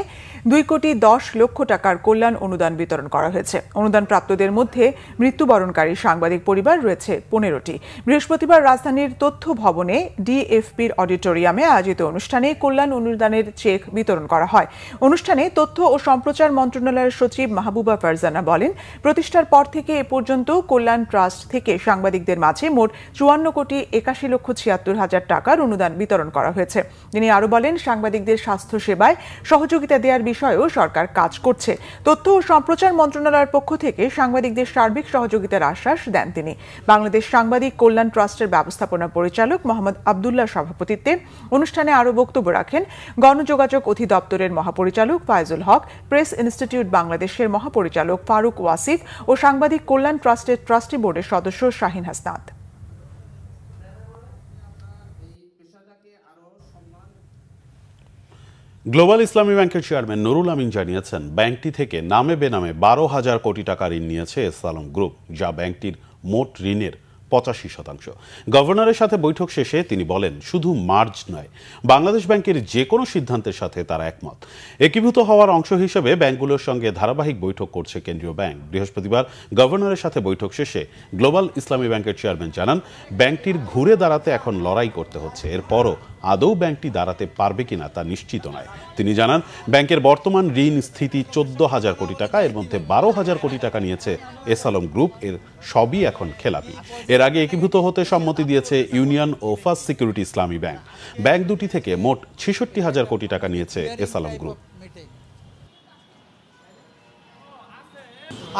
2,10 কোটি টাকার কল্যাণ অনুদান বিতরণ করা হয়েছে। অনুদান প্রাপ্তদের মধ্যে মৃত্যুবরণকারী সাংবাদিক পরিবার রয়েছে 15টি। বৃহস্পতিবার রাজধানীর তথ্য ভবনে ডিএফপির অডিটোরিয়ামে আয়োজিত অনুষ্ঠানে কল্যাণ অনুদানের চেক বিতরণ করা হয়। অনুষ্ঠানে তথ্য ও সম্প্রচার মন্ত্রণালয়ের সচিব মাহবুবা ফারজানা বলেন, প্রতিষ্ঠার পর থেকে এ পর্যন্ত কল্যাণ ট্রাস্ট থেকে সাংবাদিকদের মাঝে মোট 54,81,76,000 টাকার অনুদান বিতরণ করা হয়েছে। তিনি আরো বলেন, সাংবাদিকদের স্বাস্থ্য সেবায় সহযোগিতা দেওয়ার বিষয়েও সরকার কাজ করছে। তথ্য ও সম্প্রচার মন্ত্রণালয়ের পক্ষ থেকে সাংবাদিকদের সার্বিক সহযোগিতার আশ্বাস দেন তিনি। বাংলাদেশ সাংবাদিক কল্যাণ ট্রাস্টের ব্যবস্থাপনা পরিচালক মোহাম্মদ আব্দুল্লাহ সভাপতিত্বে অনুষ্ঠানে আরো বক্তব্য রাখেন গণযোগাযোগ অধিদপ্তরের মহাপরিচালক ফায়জুল হক, প্রেস ইনস্টিটিউট বাংলাদেশের মহাপরিচালক ফারুক ওয়াসিফ ও সাংবাদিক কল্যাণ ট্রাস্টের ট্রাস্টি বোর্ডের সদস্য শাহিন হাসনাত। গ্লোবাল ইসলামী ব্যাংকের চেয়ারম্যান নুরুল আমিন জানিয়েছেন, ব্যাংকটি থেকে নামে বেনামে 12,000 কোটি টাকা ঋণ নিয়েছে এস আলম গ্রুপ, যা ব্যাংকটির মোট ঋণের 85%। গভর্নরের সাথে বৈঠক শেষে তিনি বলেন, শুধু মার্জ নয়, বাংলাদেশ ব্যাংকের যে কোনো সিদ্ধান্তের সাথে তারা একমত। একীভূত হওয়ার অংশ হিসেবে ব্যাংকগুলোর সঙ্গে ধারাবাহিক বৈঠক করছে কেন্দ্রীয় ব্যাংক। বৃহস্পতিবার গভর্নরের সাথে বৈঠক শেষে গ্লোবাল ইসলামী ব্যাংকের চেয়ারম্যান জানান, ব্যাংকটির ঘুরে দাঁড়াতে এখন লড়াই করতে হচ্ছে। এরপরও আদৌ ব্যাংকটি দাঁড়াতে পারবে কিনা তা নিশ্চিত নয়। তিনি জানান, ব্যাংকের বর্তমান ঋণ স্থিতি 14,000 কোটি টাকা, এর মধ্যে 12,000 কোটি টাকা নিয়েছে এস আলম গ্রুপ, এর সবই এখন খেলাপি। এর আগে একীভূত হতে সম্মতি দিয়েছে ইউনিয়ন ও ফার্স্ট সিকিউরিটি ইসলামী ব্যাংক। ব্যাংক দুটি থেকে মোট 66,000 কোটি টাকা নিয়েছে এস আলম গ্রুপ।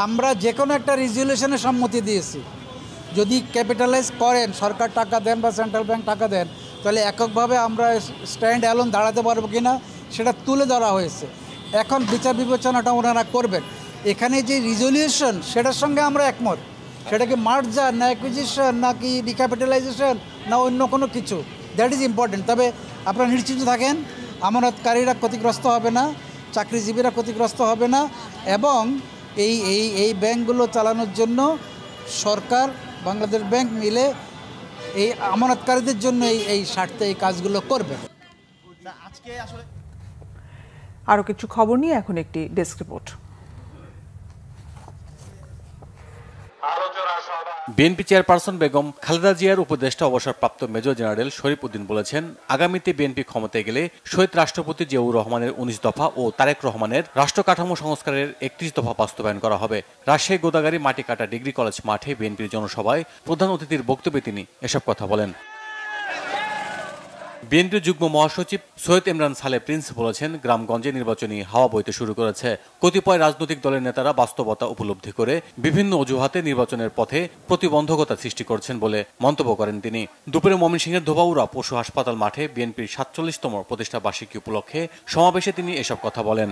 আমরা যে কোনো একটা রেজুলেশনে সম্মতি দিয়েছি, যদি ক্যাপিটালাইজ করেন, সরকার টাকা দেন বা সেন্ট্রাল ব্যাংক টাকা দেন, তাহলে এককভাবে আমরা স্ট্যান্ড অ্যালোন দাঁড়াতে পারবো কিনা সেটা তুলে ধরা হয়েছে। এখন বিচার বিবেচনাটা ওনারা করবেন। এখানে যে রিজলিউশন, সেটার সঙ্গে আমরা একমত। সেটা কি মার্জার না অ্যাকুইজিশন নাকি ডিক্যাপিটালাইজেশন না অন্য কোনো কিছু, দ্যাট ইজ ইম্পর্টেন্ট। তবে আপনারা নিশ্চিন্ত থাকেন, আমানতকারীরা ক্ষতিগ্রস্ত হবে না, চাকরিজীবীরা ক্ষতিগ্রস্ত হবে না, এবং এই ব্যাংকগুলো চালানোর জন্য সরকার, বাংলাদেশ ব্যাংক মিলে এই আমানতকারীদের জন্য এই স্বার্থে এই কাজগুলো করবে। আরো কিছু খবর নিয়ে এখন একটি desk report. BNP chairperson Begum Khaleda জিয়ার উপদেষ্টা অবসরপ্রাপ্ত মেজর জেনারেল শরীফ উদ্দিন বলেছেন, আগামীতে বিএনপি ক্ষমতায় গেলে শহীদ রাষ্ট্রপতি জিয়াউর রহমানের 19 দফা ও তারেক রহমানের রাষ্ট্র কাঠামো সংস্কারের 31 দফা বাস্তবায়ন করা হবে। রাজশাহী গোদাগাড়ী মাটিকাটা ডিগ্রি কলেজ মাঠে বিএনপির জনসভায় প্রধান অতিথির বক্তব্যে তিনি এসব কথা বলেন। বিএনপির যুগ্ম মহাসচিব সৈয়দ ইমরান সালে প্রিন্স বলেছেন, গ্রামগঞ্জে নির্বাচনী হাওয়া বইতে শুরু করেছে। কতিপয় রাজনৈতিক দলের নেতারা বাস্তবতা উপলব্ধি করে বিভিন্ন অজুহাতে নির্বাচনের পথে প্রতিবন্ধকতা সৃষ্টি করছেন বলে মন্তব্য করেন তিনি। দুপুরে ময়মনসিংহের ধোবাউড়া পশু হাসপাতাল মাঠে বিএনপির 47তম প্রতিষ্ঠা বার্ষিকী উপলক্ষে সমাবেশে তিনি এসব কথা বলেন।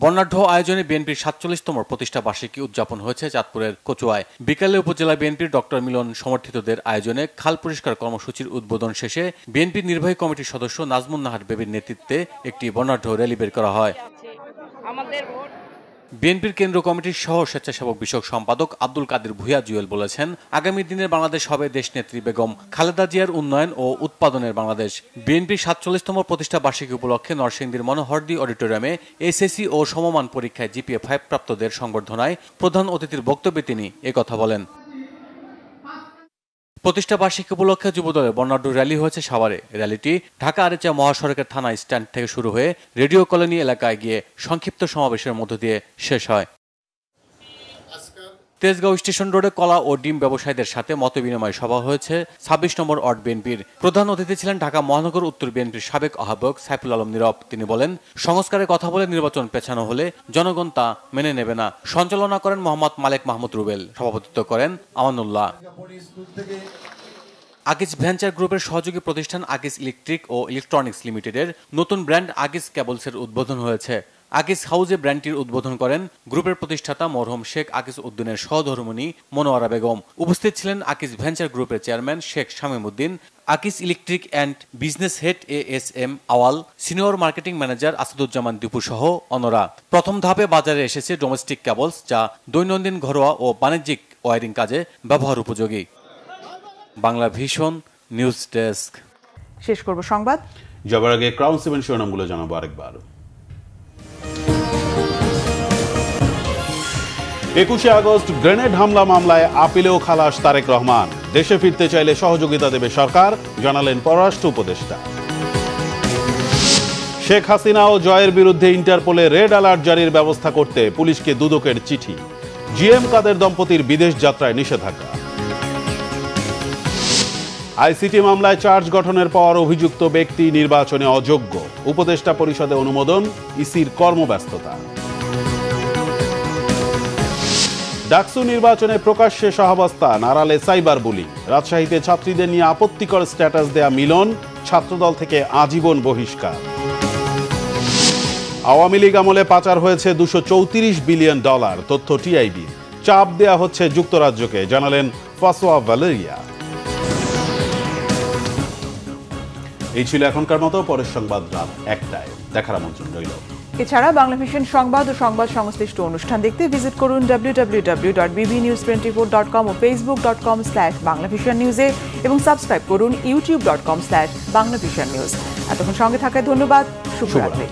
বর্ণাঢ্য আয়োজনে বিএনপির 47তম প্রতিষ্ঠা বার্ষিকী উদযাপন হয়েছে চাঁদপুরের কচুয়ায়। বিকালে উপজেলা বিএনপির ডক্টর মিলন সমর্থিতদের আয়োজনে খাল পরিষ্কার কর্মসূচির উদ্বোধন শেষে বিএনপির নির্বাহী কমিটির সদস্য নাজমুন নাহার বেবির নেতৃত্বে একটি বর্ণাঢ্য র্যালি বের করা হয়। বিএনপির কেন্দ্রীয় কমিটির সহ স্বেচ্ছাসেবক বিষয়ক সম্পাদক আব্দুল কাদের ভূঁইয়া জুয়েল বলেছেন, আগামী দিনের বাংলাদেশ হবে দেশনেত্রী বেগম খালেদা জিয়ার উন্নয়ন ও উৎপাদনের বাংলাদেশ। বিএনপির ৪৭তম প্রতিষ্ঠা বার্ষিকী উপলক্ষে নরসিংদীর মনোহরদী অডিটোরিয়ামে এসএসসি ও সমমান পরীক্ষায় জিপিএ 5 প্রাপ্তদের সংবর্ধনায় প্রধান অতিথির বক্তব্যে তিনি একথা বলেন। প্রতিষ্ঠা বার্ষিকী উপলক্ষে যুবদলের বর্ণাঢ্য র্যালি হয়েছে সাভারে। র্যালিটি ঢাকা আরিচা মহাসড়কের থানা স্ট্যান্ড থেকে শুরু হয়ে রেডিও কলোনি এলাকায় গিয়ে সংক্ষিপ্ত সমাবেশের মধ্য দিয়ে শেষ হয়। তেজগাঁও স্টেশন রোডে কলা ও ডিম ব্যবসায়ীদের সাথে মতবিনিময় সভা হয়েছে ২৬ নম্বর ওয়ার্ড বিএনপির। প্রধান অতিথি ছিলেন ঢাকা মহানগর উত্তর বিএনপির সাবেক আহ্বায়ক সাইফুল আলম নীরব। তিনি বলেন, সংস্কারের কথা বলে নির্বাচন পেছানো হলে জনগণ তা মেনে নেবে না। সঞ্চালনা করেন মোহাম্মদ মালেক মাহমুদ রুবেল, সভাপতিত্ব করেন আমানুল্লাহ। আগিস ভেঞ্চার গ্রুপের সহযোগী প্রতিষ্ঠান আগিস ইলেকট্রিক ও ইলেকট্রনিক্স লিমিটেডের নতুন ব্র্যান্ড আগিস কেবলসের উদ্বোধন হয়েছে। আগিস হাউজে ব্র্যান্ডটির উদ্বোধন করেন গ্রুপের প্রতিষ্ঠাতা মরহুম শেখ আকিস উদ্দিনের সহধর্মিণী মনোয়ারা বেগম। উপস্থিত ছিলেন আকিস ভেঞ্চার গ্রুপের চেয়ারম্যান শেখ শামীম উদ্দিন, আকিস electric and business head ASM Awal, senior marketing manager Asaduzzaman Dipu সহ অন্যরা। প্রথম ধাপে বাজারে এসেছে ডোমেস্টিক কেবলস, যা দৈনন্দিন ঘরোয়া ও বাণিজ্যিক ওয়্যারিং কাজে ব্যবহার উপযোগী। Bangla vision news desk. শেষ করব সংবাদ। যাবার আগে ক্রাউন 7 শিরোনামগুলো জানাবো আরেকবার। 21শে আগস্ট গ্রেনেড হামলা মামলায় আপিলেও খালাস তারেক রহমান। দেশে ফিরতে চাইলে সহযোগিতা দেবে সরকার, জানালেন পররাষ্ট্র উপদেষ্টা। শেখ হাসিনা ও জয়ের বিরুদ্ধে ইন্টারপোলে রেড অ্যালার্ট জারির ব্যবস্থা করতে পুলিশকে দুদকের চিঠি। GM কাদের দম্পতির বিদেশ যাত্রায় নিষেধাজ্ঞা। আইসিটি মামলায় চার্জ গঠনের পর অভিযুক্ত ব্যক্তি নির্বাচনে অযোগ্য, উপদেষ্টা পরিষদে অনুমোদন, ইসির কর্মব্যস্ততা। ডাকসু নির্বাচনে প্রকাশ্যে সহাবস্থান, আড়ালে সাইবার বুলিং। রাজশাহীতে ছাত্রীদের নিয়ে আপত্তিকর স্ট্যাটাস দেয়া মিলন, ছাত্রদল থেকে আজীবন বহিষ্কার। আওয়ামী লীগ আমলে পাচার হয়েছে $234 বিলিয়ন, তথ্য টিআইবি। চাপ দেয়া হচ্ছে যুক্তরাজ্যকে, জানালেন ফ্রাঁসোয়া ভ্যালেরিয়া। এই ছিল এখনকার মতো। পরের সংবাদ রাত 1টায় দেখার আমন্ত্রণ রইল। এছাড়া বাংলা ভিশন সংবাদ ও সংবাদ সংশ্লিষ্ট অনুষ্ঠান দেখতে ভিজিট করুন www.bbnews24.com ও facebook.com/banglavisionnews এবং সাবস্ক্রাইব করুন youtube.com/banglavisionnews। এতক্ষণ সঙ্গে থাকায় ধন্যবাদ। শুভরাত্রি।